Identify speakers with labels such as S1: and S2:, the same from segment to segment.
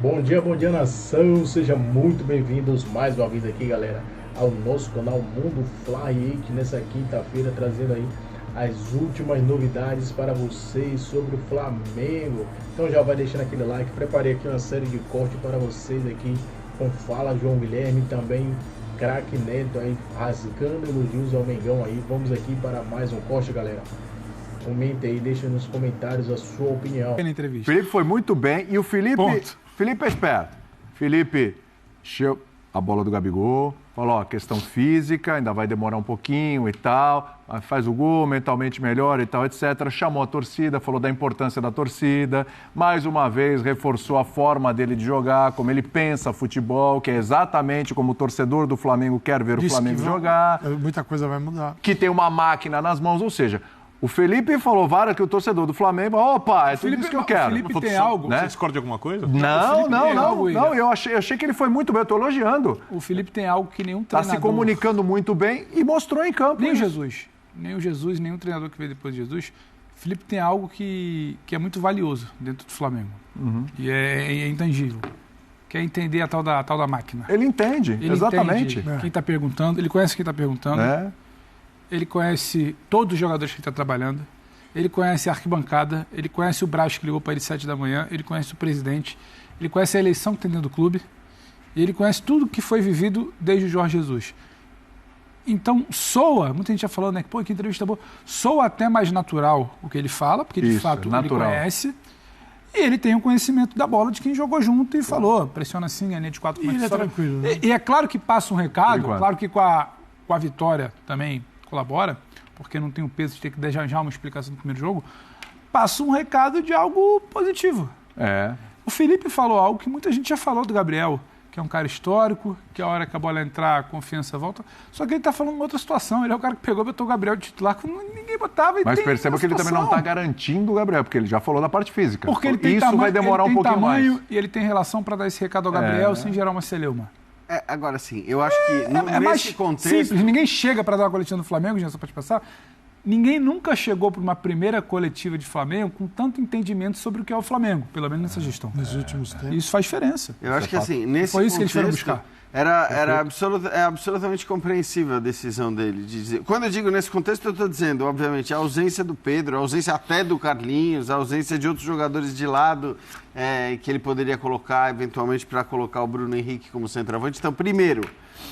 S1: Bom dia nação, sejam muito bem-vindos mais uma vez aqui, galera, ao nosso canal Mundo Fly, nessa quinta-feira trazendo aí as últimas novidades para vocês sobre o Flamengo. Então já vai deixando aquele like, preparei aqui uma série de cortes para vocês aqui com Fala João Guilherme, também Craque Neto aí rasgando elogios ao Mengão aí. Vamos aqui para mais um corte, galera. Comente aí, deixa nos comentários a sua opinião.
S2: Felipe foi muito bem e o Felipe é esperto. Felipe encheu a bola do Gabigol, falou, ó, questão física, ainda vai demorar um pouquinho e tal, faz o gol, mentalmente melhor e tal, etc. Chamou a torcida, falou da importância da torcida, mais uma vez reforçou a forma dele de jogar, como ele pensa futebol, que é exatamente como o torcedor do Flamengo quer ver o Flamengo jogar.
S3: Muita coisa vai mudar.
S2: Que tem uma máquina nas mãos, ou seja... O Felipe falou várias que o torcedor do Flamengo, opa, é tudo isso que eu quero.
S4: O Felipe tem algo, né? Você discorda de alguma coisa?
S2: Não, eu achei que ele foi muito bem, eu tô elogiando.
S5: O Felipe tem algo que nenhum treinador...
S2: Tá se comunicando muito bem e mostrou em campo.
S5: Nem o Jesus, nenhum treinador que veio depois de Jesus. O Felipe tem algo que é muito valioso dentro do Flamengo. E é intangível. Que é entender a tal da máquina.
S2: Ele entende, exatamente.
S5: Entende quem está perguntando, ele conhece quem está perguntando. Ele conhece todos os jogadores que ele está trabalhando, ele conhece a arquibancada, ele conhece o Braz que ligou para ele às 7 da manhã, ele conhece o presidente, ele conhece a eleição que tem dentro do clube, e ele conhece tudo que foi vivido desde o Jorge Jesus. Então, muita gente já falando, né, que entrevista boa, soa até mais natural o que ele fala, porque de fato ele conhece, e ele tem um conhecimento da bola de quem jogou junto e falou, pressiona assim, a linha de 4
S3: ele é tranquilo, né?
S5: E é claro que passa um recado, claro que com a vitória também colabora, porque não tem o peso de ter que deixar já uma explicação do primeiro jogo, passa um recado de algo positivo. O Felipe falou algo que muita gente já falou do Gabriel, que é um cara histórico, que a hora que a bola entrar, a confiança volta. Só que ele está falando em outra situação. Ele é o cara que pegou e botou o Gabriel de titular quando ninguém botava.
S2: Mas perceba que ele também não está garantindo o Gabriel, porque ele já falou da parte física.
S5: Porque ele tem
S2: Isso vai demorar um pouquinho mais.
S5: E ele tem relação para dar esse recado ao Gabriel sem gerar uma celeuma.
S4: Agora sim, eu acho que
S5: nesse mais contexto... simples. Ninguém chega para dar uma coletiva no Flamengo, já só para te passar. Ninguém nunca chegou para uma primeira coletiva de Flamengo com tanto entendimento sobre o que é o Flamengo, pelo menos nessa gestão.
S3: Nos últimos tempos.
S5: Isso faz diferença.
S4: Eu acho que assim, nesse
S5: foi isso
S4: contexto,
S5: que eles foram buscar.
S4: Era absolutamente compreensível a decisão dele de dizer. Quando eu digo nesse contexto, eu estou dizendo, obviamente, a ausência do Pedro, a ausência até do Carlinhos, a ausência de outros jogadores de lado que ele poderia colocar, eventualmente, para colocar o Bruno Henrique como centroavante. Então, primeiro,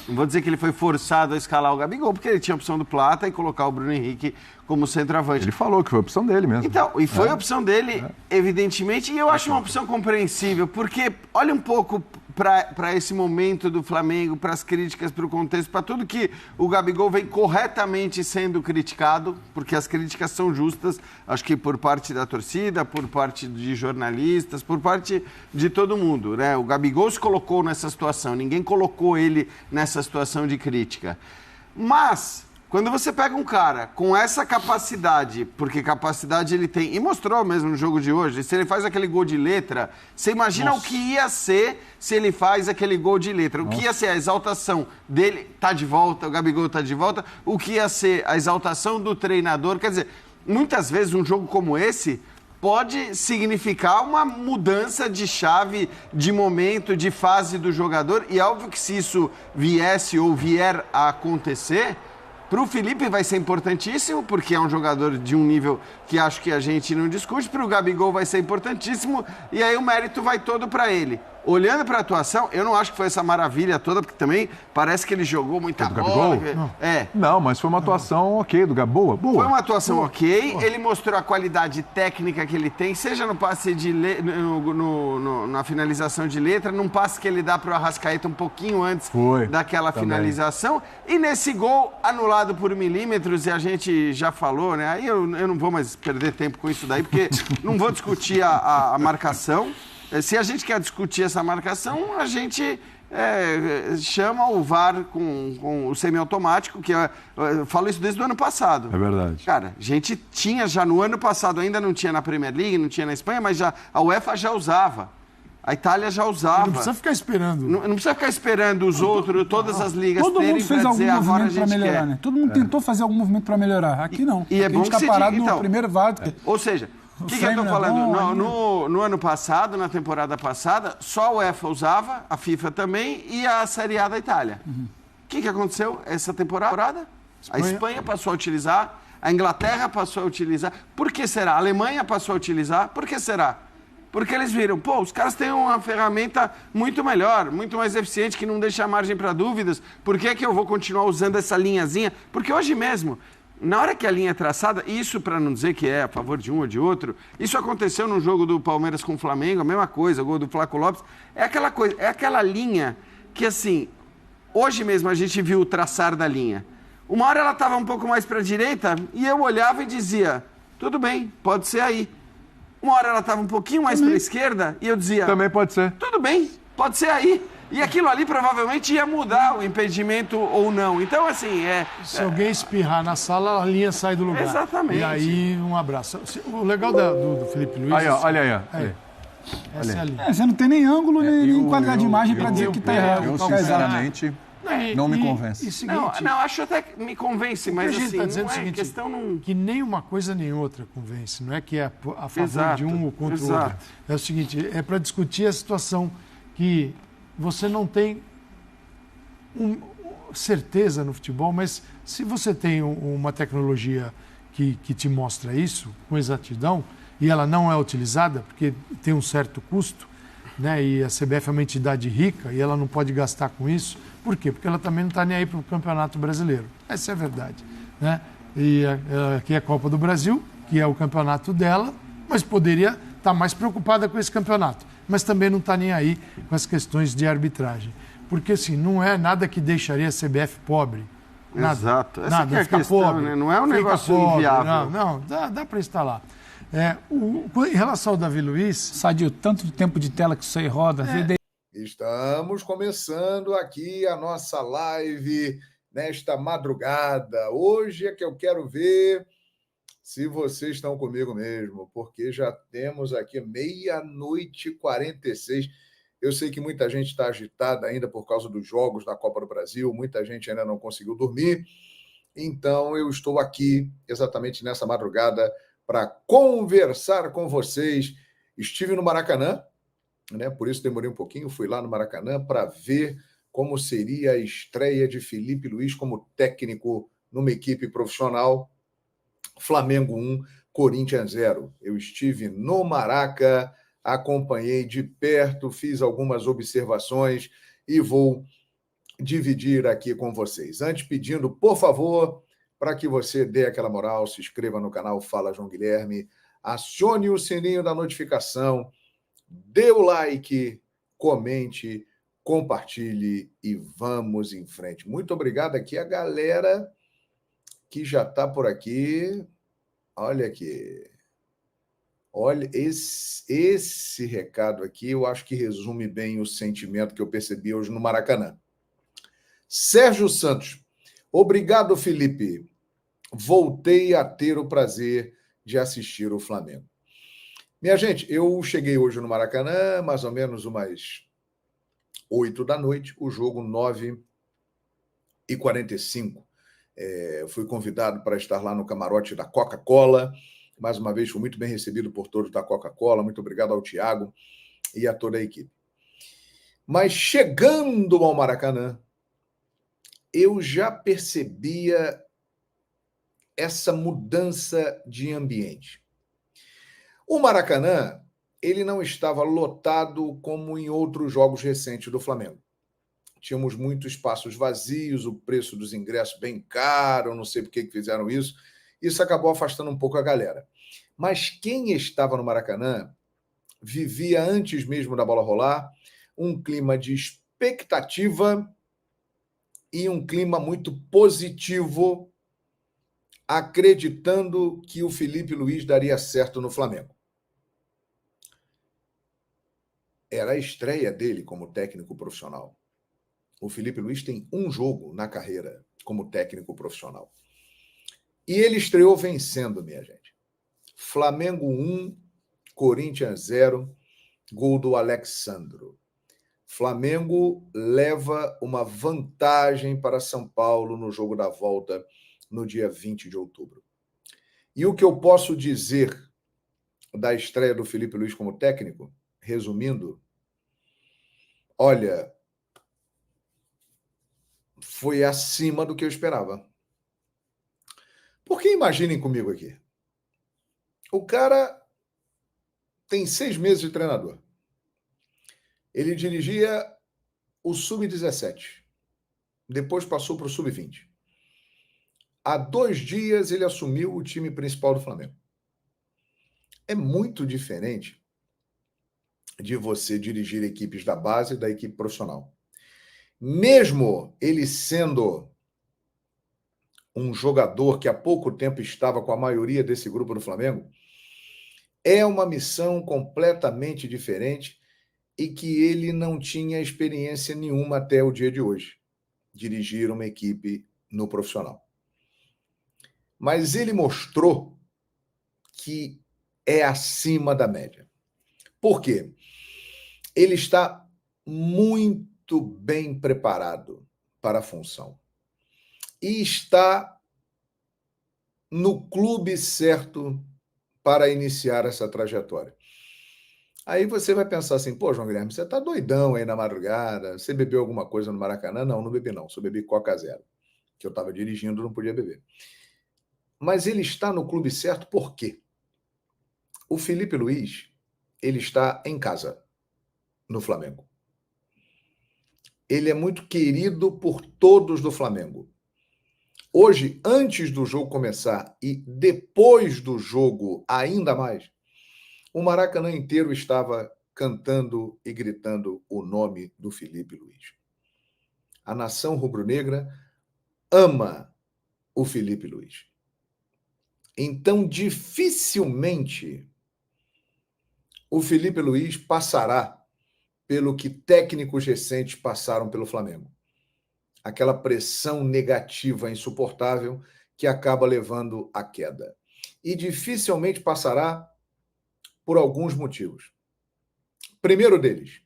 S4: não vou dizer que ele foi forçado a escalar o Gabigol, porque ele tinha a opção do Plata e colocar o Bruno Henrique como centroavante.
S2: Ele falou que foi a opção dele mesmo.
S4: Então, e foi a opção dele, evidentemente, e eu acho uma opção compreensível, porque olha um pouco para esse momento do Flamengo, para as críticas, para o contexto, para tudo que o Gabigol vem corretamente sendo criticado, porque as críticas são justas, acho que por parte da torcida, por parte de jornalistas, por parte de todo mundo, né? O Gabigol se colocou nessa situação, ninguém colocou ele nessa situação de crítica. Mas... quando você pega um cara com essa capacidade, porque capacidade ele tem, e mostrou mesmo no jogo de hoje, se ele faz aquele gol de letra, você imagina o que ia ser se ele faz aquele gol de letra. O que ia ser a exaltação dele, tá de volta, o Gabigol tá de volta, o que ia ser a exaltação do treinador. Quer dizer, muitas vezes um jogo como esse pode significar uma mudança de chave, de momento, de fase do jogador, e é óbvio que se isso viesse ou vier a acontecer... para o Felipe vai ser importantíssimo, porque é um jogador de um nível que acho que a gente não discute. Para o Gabigol vai ser importantíssimo, e aí o mérito vai todo para ele. Olhando para a atuação, eu não acho que foi essa maravilha toda, porque também parece que ele jogou muita bola.
S2: Não, mas foi uma atuação ok do Gabigol. Boa.
S4: Foi uma atuação ok, ele mostrou a qualidade técnica que ele tem, seja no passe na finalização de letra, num passe que ele dá para o Arrascaeta um pouquinho antes daquela finalização, e nesse gol anulado por milímetros, e a gente já falou, né? Aí eu não vou mais perder tempo com isso daí, porque não vou discutir a marcação. Se a gente quer discutir essa marcação, a gente chama o VAR com o semiautomático, que eu falo isso desde o ano passado.
S2: É verdade.
S4: Cara, a gente tinha já no ano passado, ainda não tinha na Premier League, não tinha na Espanha, mas já a UEFA já usava. A Itália já usava.
S3: Não precisa ficar esperando.
S4: Não precisa ficar esperando os outros, todas as ligas
S5: todo
S4: terem
S5: mundo fez
S4: pra
S5: algum
S4: dizer agora a
S5: movimento para
S4: gente
S5: melhorar,
S4: quer.
S5: né? Todo mundo tentou fazer algum movimento para melhorar. Aqui não.
S4: E é bom
S5: a gente
S4: que
S5: está parado
S4: então,
S5: no primeiro VAR.
S4: Ou seja, O que eu tô falando? No ano passado, na temporada passada, só a UEFA usava, a FIFA também e a Série A da Itália. O que aconteceu essa temporada? A Espanha passou a utilizar, a Inglaterra passou a utilizar. Por que será? A Alemanha passou a utilizar. Por que será? Porque eles viram, os caras têm uma ferramenta muito melhor, muito mais eficiente, que não deixa margem para dúvidas. Por que eu vou continuar usando essa linhazinha? Porque hoje mesmo, na hora que a linha é traçada, isso para não dizer que é a favor de um ou de outro, isso aconteceu no jogo do Palmeiras com o Flamengo, a mesma coisa, o gol do Flaco Lopes, é aquela coisa, é aquela linha que assim, hoje mesmo a gente viu o traçar da linha. Uma hora ela estava um pouco mais para a direita e eu olhava e dizia, tudo bem, pode ser aí. Uma hora ela estava um pouquinho mais para a esquerda e eu dizia,
S2: também pode ser.
S4: Tudo bem, pode ser aí. E aquilo ali provavelmente ia mudar o impedimento ou não. Então, assim,
S3: se alguém espirrar na sala, a linha sai do lugar.
S4: Exatamente.
S3: E aí, um abraço. O legal do Felipe Luiz...
S2: Aí, ó, olha aí.
S3: Essa é a linha.
S5: Você não tem nem ângulo, nem qualidade de imagem para dizer que está errado.
S6: Eu, sinceramente, não me convence.
S3: Seguinte,
S4: não, acho até que me convence, mas
S3: a gente
S4: assim,
S3: está dizendo
S4: não
S3: o
S4: é
S3: seguinte,
S4: questão não...
S3: que nem uma coisa nem outra convence. Não é que é a favor
S4: Exato,
S3: de um ou contra o
S4: exato.
S3: outro. É o seguinte, é para discutir a situação que você não tem certeza no futebol, mas se você tem uma tecnologia que te mostra isso com exatidão e ela não é utilizada porque tem um certo custo, né, e a CBF é uma entidade rica e ela não pode gastar com isso, por quê? Porque ela também não está nem aí para o Campeonato Brasileiro. Essa é a verdade, né? E aqui é a Copa do Brasil, que é o campeonato dela, mas poderia estar mais preocupada com esse campeonato, mas também não está nem aí com as questões de arbitragem. Porque, assim, não é nada que deixaria a CBF pobre. Nada.
S4: Exato. Essa
S3: Nada,
S4: que é a
S3: fica
S4: questão,
S3: pobre.
S4: né? Não é um
S3: Fica
S4: negócio
S3: pobre.
S4: inviável.
S3: Não, dá para instalar. Em relação ao Davi Luiz...
S5: Sadio, tanto tempo de tela que isso aí roda.
S7: Estamos começando aqui a nossa live nesta madrugada. Hoje é que eu quero ver se vocês estão comigo mesmo, porque já temos aqui 00:46. Eu sei que muita gente está agitada ainda por causa dos jogos da Copa do Brasil, muita gente ainda não conseguiu dormir. Então, eu estou aqui exatamente nessa madrugada para conversar com vocês. Estive no Maracanã, né? Por isso demorei um pouquinho, fui lá no Maracanã para ver como seria a estreia de Felipe Luiz como técnico numa equipe profissional. Flamengo 1, Corinthians 0. Eu estive no Maraca, acompanhei de perto, fiz algumas observações e vou dividir aqui com vocês. Antes, pedindo, por favor, para que você dê aquela moral, se inscreva no canal Fala João Guilherme, acione o sininho da notificação, dê o like, comente, compartilhe e vamos em frente. Muito obrigado aqui a galera que já está por aqui. Olha aqui. Olha, esse recado aqui eu acho que resume bem o sentimento que eu percebi hoje no Maracanã. Sérgio Santos. Obrigado, Felipe. Voltei a ter o prazer de assistir o Flamengo. Minha gente, eu cheguei hoje no Maracanã, mais ou menos umas 8 da noite, o jogo 9h45. Fui convidado para estar lá no camarote da Coca-Cola. Mais uma vez, fui muito bem recebido por todos da Coca-Cola. Muito obrigado ao Thiago e a toda a equipe. Mas chegando ao Maracanã, eu já percebia essa mudança de ambiente. O Maracanã, ele não estava lotado como em outros jogos recentes do Flamengo. Tínhamos muitos espaços vazios, o preço dos ingressos bem caro, não sei por que fizeram isso. Isso acabou afastando um pouco a galera. Mas quem estava no Maracanã vivia, antes mesmo da bola rolar, um clima de expectativa e um clima muito positivo, acreditando que o Felipe Luiz daria certo no Flamengo. Era a estreia dele como técnico profissional. O Felipe Luiz tem um jogo na carreira como técnico profissional. E ele estreou vencendo, minha gente. Flamengo 1, Corinthians 0, gol do Alexandro. Flamengo leva uma vantagem para São Paulo no jogo da volta no dia 20 de outubro. E o que eu posso dizer da estreia do Felipe Luiz como técnico, resumindo, olha, foi acima do que eu esperava. Porque imaginem comigo aqui. O cara tem 6 meses de treinador. Ele dirigia o Sub-17. Depois passou para o Sub-20. Há 2 dias ele assumiu o time principal do Flamengo. É muito diferente de você dirigir equipes da base e da equipe profissional. Mesmo ele sendo um jogador que há pouco tempo estava com a maioria desse grupo do Flamengo, é uma missão completamente diferente e que ele não tinha experiência nenhuma até o dia de hoje, dirigir uma equipe no profissional. Mas ele mostrou que é acima da média. Por quê? Ele está muito bem preparado para a função. E está no clube certo para iniciar essa trajetória. Aí você vai pensar assim, pô, João Guilherme, você está doidão aí na madrugada, você bebeu alguma coisa no Maracanã? Não, não bebi não, só bebi Coca Zero, que eu estava dirigindo, não podia beber. Mas ele está no clube certo por quê? O Felipe Luiz, ele está em casa, no Flamengo. Ele é muito querido por todos do Flamengo. Hoje, antes do jogo começar e depois do jogo ainda mais, o Maracanã inteiro estava cantando e gritando o nome do Felipe Luiz. A nação rubro-negra ama o Felipe Luiz. Então, dificilmente o Felipe Luiz passará pelo que técnicos recentes passaram pelo Flamengo. Aquela pressão negativa insuportável que acaba levando à queda. E dificilmente passará por alguns motivos. Primeiro deles,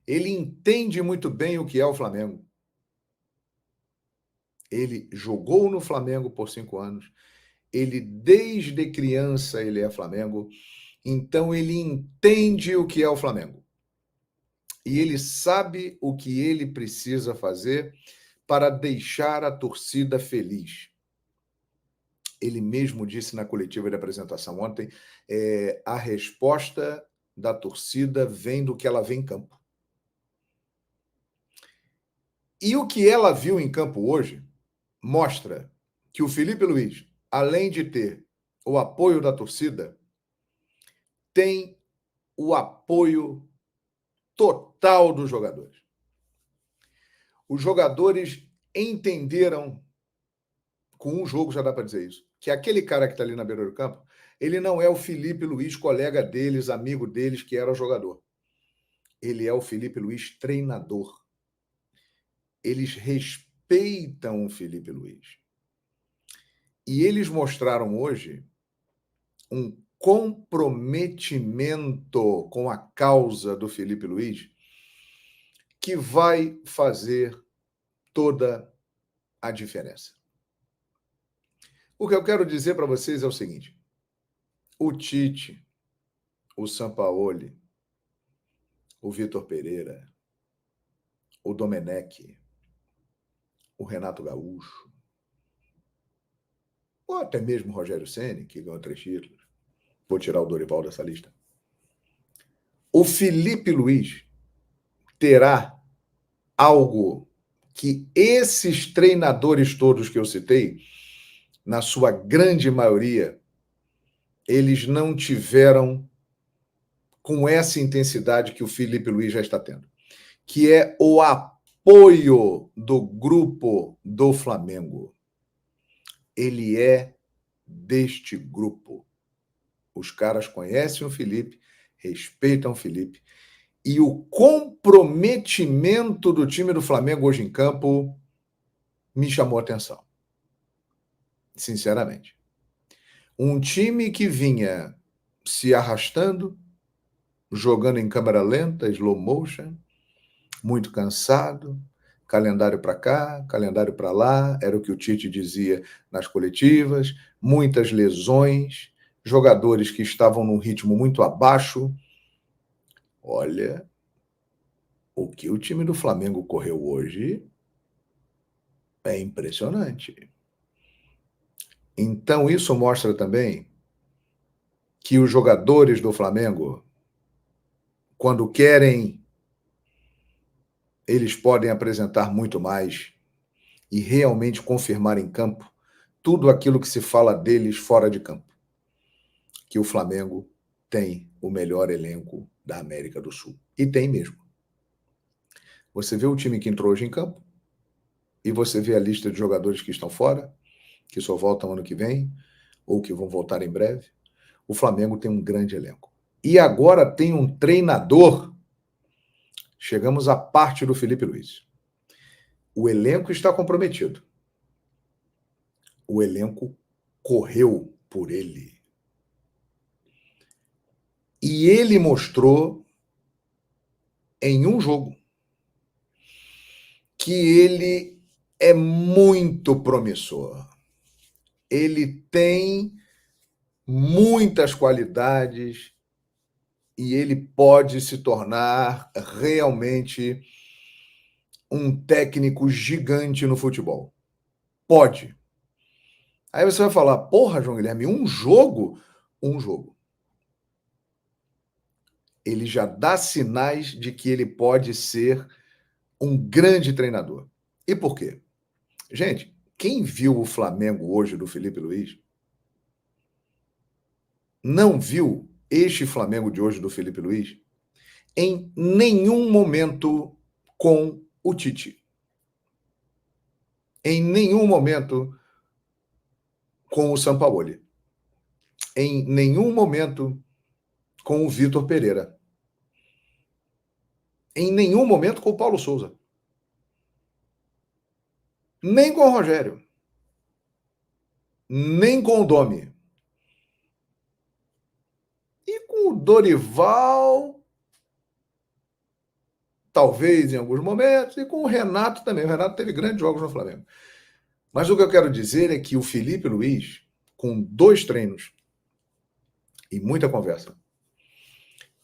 S7: ele entende muito bem o que é o Flamengo. Ele jogou no Flamengo por 5 anos. Ele, desde criança, ele é Flamengo. Então, ele entende o que é o Flamengo. E ele sabe o que ele precisa fazer para deixar a torcida feliz. Ele mesmo disse na coletiva de apresentação ontem, a resposta da torcida vem do que ela vê em campo. E o que ela viu em campo hoje mostra que o Felipe Luiz, além de ter o apoio da torcida, tem o apoio total dos jogadores. Os jogadores entenderam, com um jogo já dá para dizer isso, que aquele cara que está ali na beira do campo, ele não é o Felipe Luiz, colega deles, amigo deles, que era jogador. Ele é o Felipe Luiz, treinador. Eles respeitam o Felipe Luiz. E eles mostraram hoje um comprometimento com a causa do Felipe Luiz que vai fazer toda a diferença. O que eu quero dizer para vocês é o seguinte: o Tite, o Sampaoli, o Vitor Pereira, o Domenech, o Renato Gaúcho, ou até mesmo o Rogério Ceni, que ganhou 3 títulos, vou tirar o Dorival dessa lista, o Felipe Luiz terá algo que esses treinadores todos que eu citei, na sua grande maioria, eles não tiveram com essa intensidade que o Felipe Luiz já está tendo, que é o apoio do grupo do Flamengo. Ele é deste grupo. Os caras conhecem o Felipe, respeitam o Felipe, e o comprometimento do time do Flamengo hoje em campo me chamou a atenção. Sinceramente. Um time que vinha se arrastando, jogando em câmera lenta, slow motion, muito cansado, calendário para cá, calendário para lá, era o que o Tite dizia nas coletivas, muitas lesões, jogadores que estavam num ritmo muito abaixo. Olha, o que o time do Flamengo correu hoje é impressionante. Então, isso mostra também que os jogadores do Flamengo, quando querem, eles podem apresentar muito mais e realmente confirmar em campo tudo aquilo que se fala deles fora de campo. Que o Flamengo tem o melhor elenco da América do Sul. E tem mesmo. Você vê o time que entrou hoje em campo e você vê a lista de jogadores que estão fora, que só voltam ano que vem, ou que vão voltar em breve. O Flamengo tem um grande elenco. E agora tem um treinador. Chegamos à parte do Felipe Luiz. O elenco está comprometido. O elenco correu por ele. E ele mostrou em um jogo que ele é muito promissor. Ele tem muitas qualidades e ele pode se tornar realmente um técnico gigante no futebol. Pode. Aí você vai falar, porra, João Guilherme, um jogo? Um jogo. Ele já dá sinais de que ele pode ser um grande treinador. E por quê? Gente, quem viu o Flamengo hoje do Felipe Luiz não viu este Flamengo de hoje do Felipe Luiz em nenhum momento com o Tite. Em nenhum momento com o Sampaoli. Em nenhum momento com o Vitor Pereira. Em nenhum momento com o Paulo Souza. Nem com o Rogério. Nem com o Domi. E com o Dorival, talvez em alguns momentos, e com o Renato também. O Renato teve grandes jogos no Flamengo. Mas o que eu quero dizer é que o Felipe Luiz, com 2 treinos e muita conversa,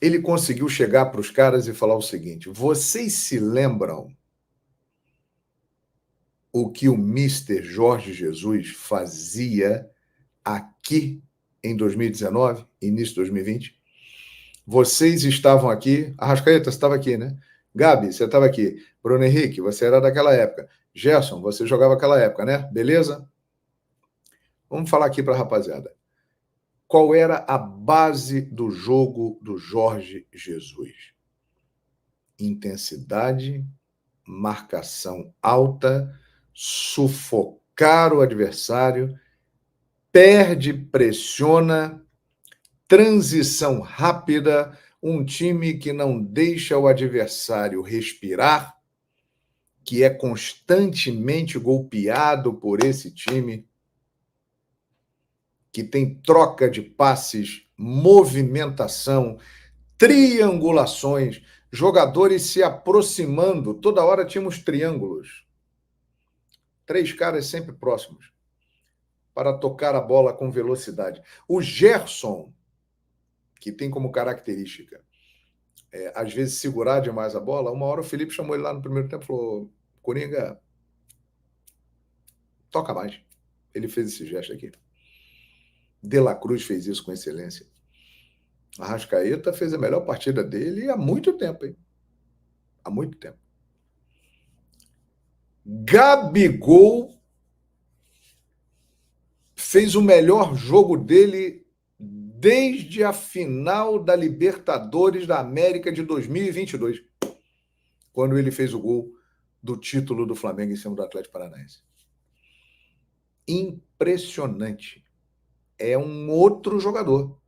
S7: ele conseguiu chegar para os caras e falar o seguinte: vocês se lembram o que o Mister Jorge Jesus fazia aqui em 2019, início de 2020? Vocês estavam aqui, Arrascaeta, você estava aqui, né? Gabi, você estava aqui. Bruno Henrique, você era daquela época. Gerson, você jogava aquela época, né? Beleza? Vamos falar aqui para a rapaziada. Qual era a base do jogo do Jorge Jesus? Intensidade, marcação alta, sufocar o adversário, perde, pressiona, transição rápida, um time que não deixa o adversário respirar, que é constantemente golpeado por esse time, que tem troca de passes, movimentação, triangulações, jogadores se aproximando, toda hora tínhamos triângulos. 3 caras sempre próximos para tocar a bola com velocidade. O Gerson, que tem como característica, às vezes, segurar demais a bola, uma hora o Felipe chamou ele lá no primeiro tempo e falou: Coringa, toca mais. Ele fez esse gesto aqui. De La Cruz fez isso com excelência. Arrascaeta fez a melhor partida dele há muito tempo, hein? Há muito tempo. Gabigol fez o melhor jogo dele desde a final da Libertadores da América de 2022, quando ele fez o gol do título do Flamengo em cima do Atlético Paranaense. Impressionante. É um outro jogador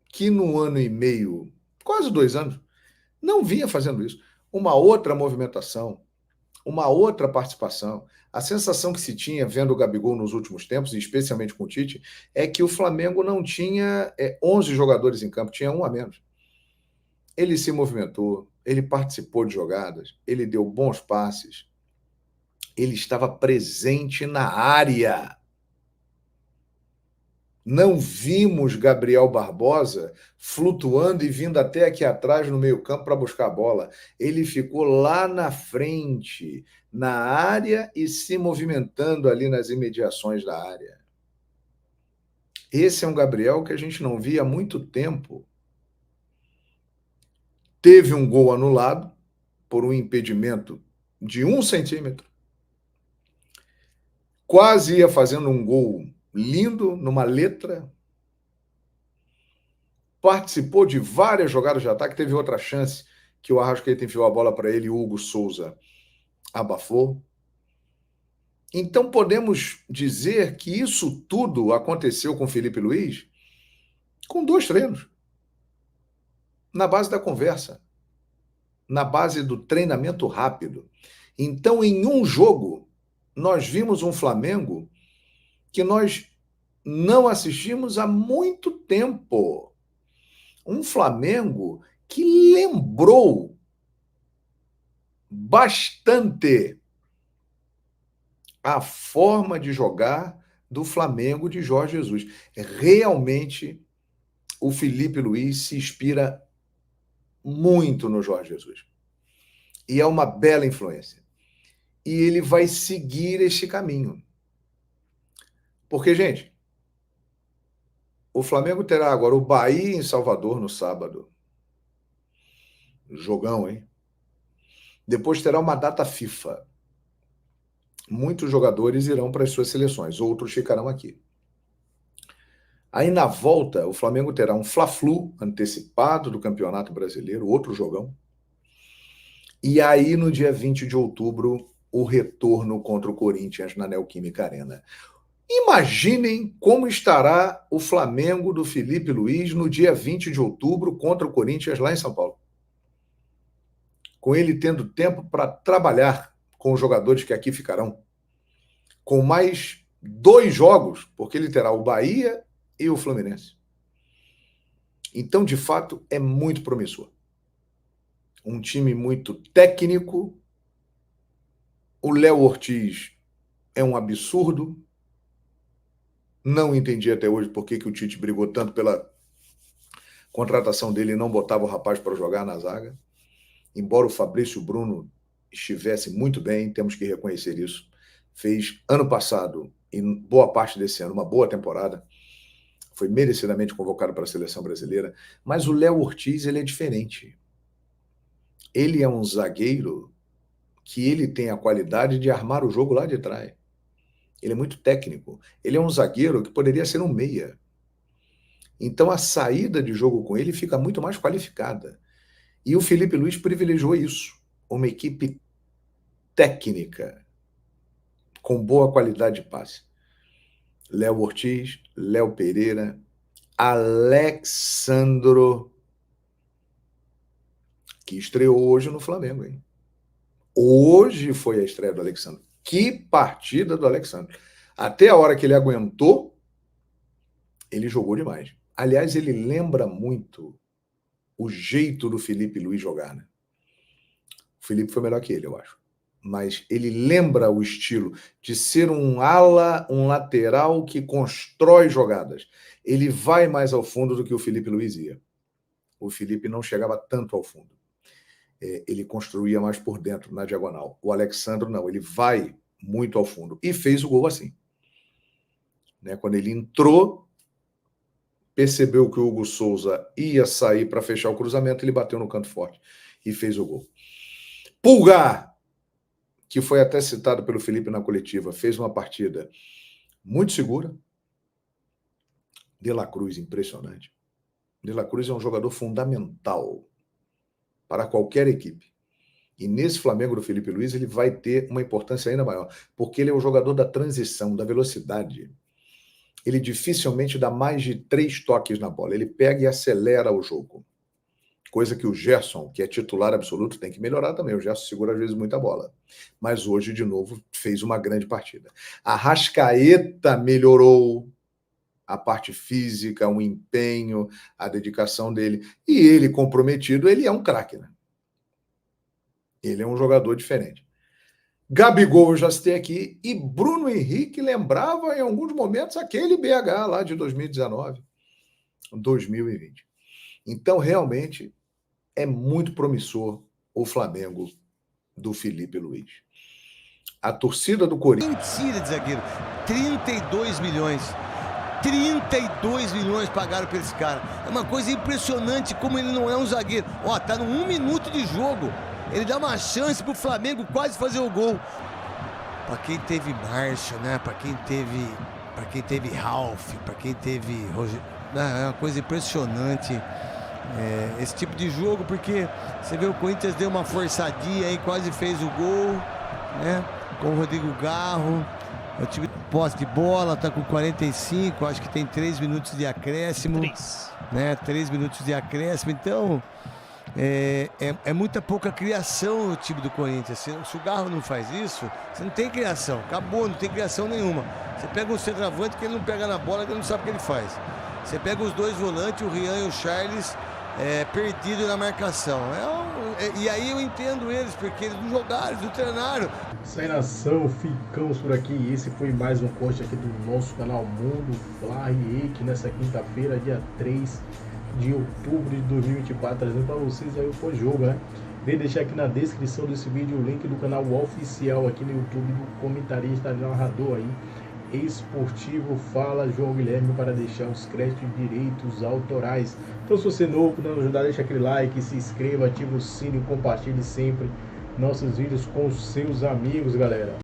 S7: que no ano e meio, quase 2 anos, não vinha fazendo isso. Uma outra movimentação, uma outra participação. A sensação que se tinha vendo o Gabigol nos últimos tempos, e especialmente com o Tite, é que o Flamengo não tinha 11 jogadores em campo, tinha um a menos. Ele se movimentou, ele participou de jogadas, ele deu bons passes, ele estava presente na área. Não vimos Gabriel Barbosa flutuando e vindo até aqui atrás no meio-campo para buscar a bola. Ele ficou lá na frente, na área e se movimentando ali nas imediações da área. Esse é um Gabriel que a gente não via há muito tempo. Teve um gol anulado por um impedimento de 1 centímetro. Quase ia fazendo um gol lindo, numa letra. Participou de várias jogadas de ataque. Teve outra chance que o Arrascaeta enfiou a bola para ele e o Hugo Souza abafou. Então podemos dizer que isso tudo aconteceu com Felipe Luiz com 2 treinos. Na base da conversa. Na base do treinamento rápido. Então, em um jogo, nós vimos um Flamengo que nós não assistimos há muito tempo. Um Flamengo que lembrou bastante a forma de jogar do Flamengo de Jorge Jesus. Realmente, o Felipe Luiz se inspira muito no Jorge Jesus. E é uma bela influência. E ele vai seguir este caminho. Porque, gente, o Flamengo terá agora o Bahia em Salvador no sábado. Jogão, hein? Depois terá uma data FIFA. Muitos jogadores irão para as suas seleções, outros ficarão aqui. Aí, na volta, o Flamengo terá um Fla-Flu antecipado do Campeonato Brasileiro, outro jogão. E aí, no dia 20 de outubro, o retorno contra o Corinthians na Neoquímica Arena. Imaginem como estará o Flamengo do Felipe Luiz no dia 20 de outubro contra o Corinthians lá em São Paulo. Com ele tendo tempo para trabalhar com os jogadores que aqui ficarão. Com mais 2 jogos, porque ele terá o Bahia e o Fluminense. Então, de fato, é muito promissor. Um time muito técnico. O Léo Ortiz é um absurdo. Não entendi até hoje por que o Tite brigou tanto pela contratação dele e não botava o rapaz para jogar na zaga. Embora o Fabrício Bruno estivesse muito bem, temos que reconhecer isso. Fez ano passado e boa parte desse ano uma boa temporada. Foi merecidamente convocado para a seleção brasileira. Mas o Léo Ortiz, ele é diferente. Ele é um zagueiro que ele tem a qualidade de armar o jogo lá de trás. Ele é muito técnico. Ele é um zagueiro que poderia ser um meia. Então a saída de jogo com ele fica muito mais qualificada. E o Felipe Luiz privilegiou isso. Uma equipe técnica, com boa qualidade de passe. Léo Ortiz, Léo Pereira, Alexandro, que estreou hoje no Flamengo, hein? Hoje foi a estreia do Alexandro. Que partida do Alexandro. Até a hora que ele aguentou, ele jogou demais. Aliás, ele lembra muito o jeito do Felipe Luiz jogar, né? O Felipe foi melhor que ele, eu acho. Mas ele lembra o estilo de ser um ala, um lateral que constrói jogadas. Ele vai mais ao fundo do que o Felipe Luiz ia. O Felipe não chegava tanto ao fundo. Ele construía mais por dentro, na diagonal. O Alexandro não, ele vai muito ao fundo. E fez o gol assim. Né? Quando ele entrou, percebeu que o Hugo Souza ia sair para fechar o cruzamento, ele bateu no canto forte e fez o gol. Pulgar, que foi até citado pelo Felipe na coletiva, fez uma partida muito segura. De La Cruz, impressionante. De La Cruz é um jogador fundamental para qualquer equipe. E nesse Flamengo do Felipe Luiz, ele vai ter uma importância ainda maior, porque ele é o jogador da transição, da velocidade. Ele dificilmente dá mais de 3 toques na bola. Ele pega e acelera o jogo. Coisa que o Gerson, que é titular absoluto, tem que melhorar também. O Gerson segura às vezes muita bola. Mas hoje, de novo, fez uma grande partida. A Arrascaeta melhorou a parte física, o empenho, a dedicação dele. E ele, comprometido, ele é um craque, né? Ele é um jogador diferente. Gabigol eu já citei aqui, e Bruno Henrique lembrava em alguns momentos aquele BH lá de 2019, 2020. Então, realmente, é muito promissor o Flamengo do Felipe Luiz. A torcida do Corinthians...
S8: Mentira de zagueiro. 32 milhões. 32 milhões pagaram pra esse cara. É uma coisa impressionante como ele não é um zagueiro. Ó, tá no 1 minuto de jogo. Ele dá uma chance pro Flamengo quase fazer o gol. Pra quem teve Marcha, né? Pra quem teve Ralf, pra quem teve Roger... É uma coisa impressionante esse tipo de jogo, porque você vê o Corinthians deu uma forçadinha aí, quase fez o gol, né? Com o Rodrigo Garro. O time posse de bola, tá com 45, acho que tem 3 minutos de acréscimo. 3 minutos de acréscimo, então é muita pouca criação o time do Corinthians. Se o Garro não faz isso, você não tem criação, acabou, não tem criação nenhuma. Você pega um centroavante que ele não pega na bola, que ele não sabe o que ele faz. Você pega os dois volantes, o Rian e o Charles, perdido na marcação. E aí eu entendo eles, porque eles não jogaram, eles não treinaram.
S1: Isso aí, nação, ficamos por aqui. Esse foi mais um post aqui do nosso canal Mundo Fla Reiki, nessa quinta-feira, dia 3 de outubro de 2024, trazendo para vocês aí o pós-jogo, né? Vou deixar aqui na descrição desse vídeo o link do canal oficial aqui no YouTube do comentarista narrador aí, esportivo Fala João Guilherme, para deixar os créditos de direitos autorais. Então, se você é novo, puder nos ajudar, deixa aquele like, se inscreva, ativa o sino e compartilhe sempre nossos vídeos com os seus amigos, galera.